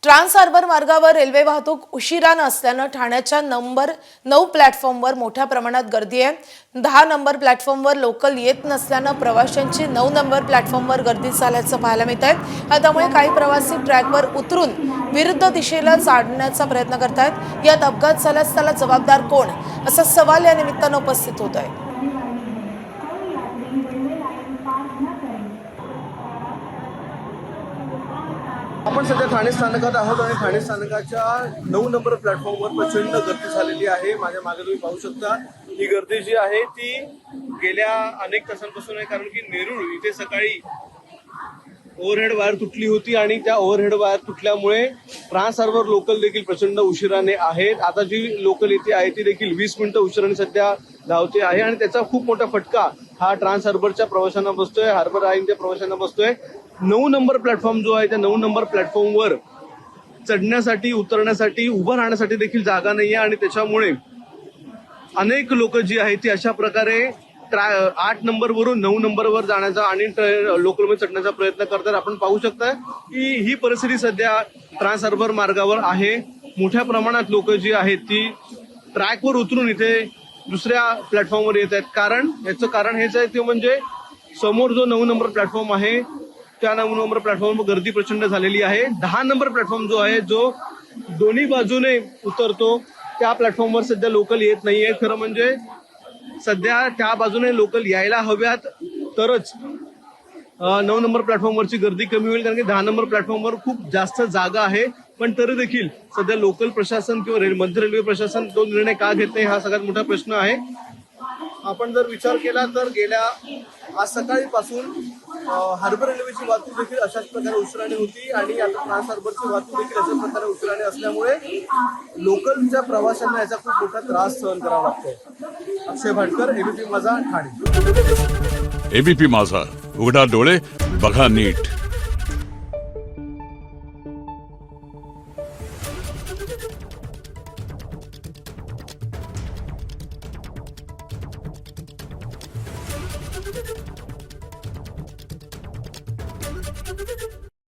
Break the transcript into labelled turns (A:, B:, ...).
A: Trans harbour मार्गावर railway वाहतूक उशिराने असल्याने ठाण्याच्या नंबर 9 प्लॅटफॉर्मवर मोठ्या प्रमाणात गर्दी आहे। 10 नंबर प्लॅटफॉर्मवर लोकल येत नसल्याने प्रवाशांची 9 नंबर प्लॅटफॉर्मवर गर्दी झाल्याचं पाहायला मिळत आहे। त्यामुळे काही प्रवासी ट्रॅकवर उतरून विरुद्ध दिशेला चालण्याचा प्रयत्न करतात। यात अपघात झाल्यास त्याला जबाबदार कोण असा सवाल या निमित्ताने उपस्थित होत आहे।
B: आपण सध्या ठाणे स्थानकात आहोत आणि ठाणे स्थानकाच्या 9 नंबर प्लॅटफॉर्मवर प्रचंड गर्दी झालेली आहे। माझ्या मागे तुम्ही पाहू शकता ही गर्दी जी आहे ती गेल्या अनेक तासांपासून आहे, कारण की नेरूळ इथे सकाळी ओव्हरहेड वायर तुटली होती आणि त्या ओव्हरहेड वायर तुटल्यामुळे ट्रान्स हार्बर लोकल देखील प्रचंड उशिराने आहेत। आता जी लोकल इथे आहे ती देखील 20 मिनिटं उशिराने सध्या धावते आहे आणि त्याचा खूप मोठा फटका हा ट्रान्स हार्बरच्या प्रवाशांना बसतोय, हार्बर लाईनच्या प्रवाशांना बसतोय। 9 नंबर प्लॅटफॉर्म जो आहे त्या 9 नंबर प्लॅटफॉर्मवर चढण्यासाठी, उतरण्यासाठी, उभं राहण्यासाठी देखील जागा नाहीये आणि त्याच्यामुळे अनेक लोक जी आहेत ती अशा प्रकारे 8 नंबरवरून 9 नंबरवर जाण्याचा आणि लोकलमध्ये चढण्याचा प्रयत्न करतात। आपण पाहू शकता की ही परिस्थिती सध्या ट्रान्स हार्बर मार्गावर आहे। मोठ्या प्रमाणात लोक जी आहेत ती ट्रॅकवर उतरून इथे दुसऱ्या प्लॅटफॉर्मवर येत आहेत। याचं कारण हेच आहे ते म्हणजे समोर जो 9 नंबर प्लॅटफॉर्म आहे त्या 9 नंबर प्लॅटफॉर्मवर गर्दी प्रचंड झालेली आहे। 10 नंबर प्लॅटफॉर्म जो आहे जो दोन्ही बाजूने उतरतो त्या प्लॅटफॉर्मवर सध्या लोकल येत नाहीये। खरं म्हणजे सध्या त्या बाजूने लोकल यायला हव्यात तरच 9 नंबर प्लॅटफॉर्मवरची गर्दी कमी होईल, कारण की 10 नंबर प्लॅटफॉर्मवर खूप जास्त जागा आहे। पण तरी देखील सध्या लोकल प्रशासन किंवा मध्य रेल्वे प्रशासन तो निर्णय का घेत नाही हा सगळ्यात मोठा प्रश्न आहे। आपण जर विचार केला तर गेल्या आज सकाळीपासून हार्बर रेल्वेची वाहतूक देखील अशाच प्रकारे उशिराने होती आणि आता ट्रान्स हार्बरची वाहतूक देखील अशाच प्रकारे उशिराने असल्यामुळे लोकलच्या प्रवाशांना याचा खूप मोठा त्रास सहन करावा लागतोय। अक्षय भाटकर, एबीपी माझा, ठाणे।
C: एबीपी माझा, उघडा डोळे बघा नीट।
D: Thank you.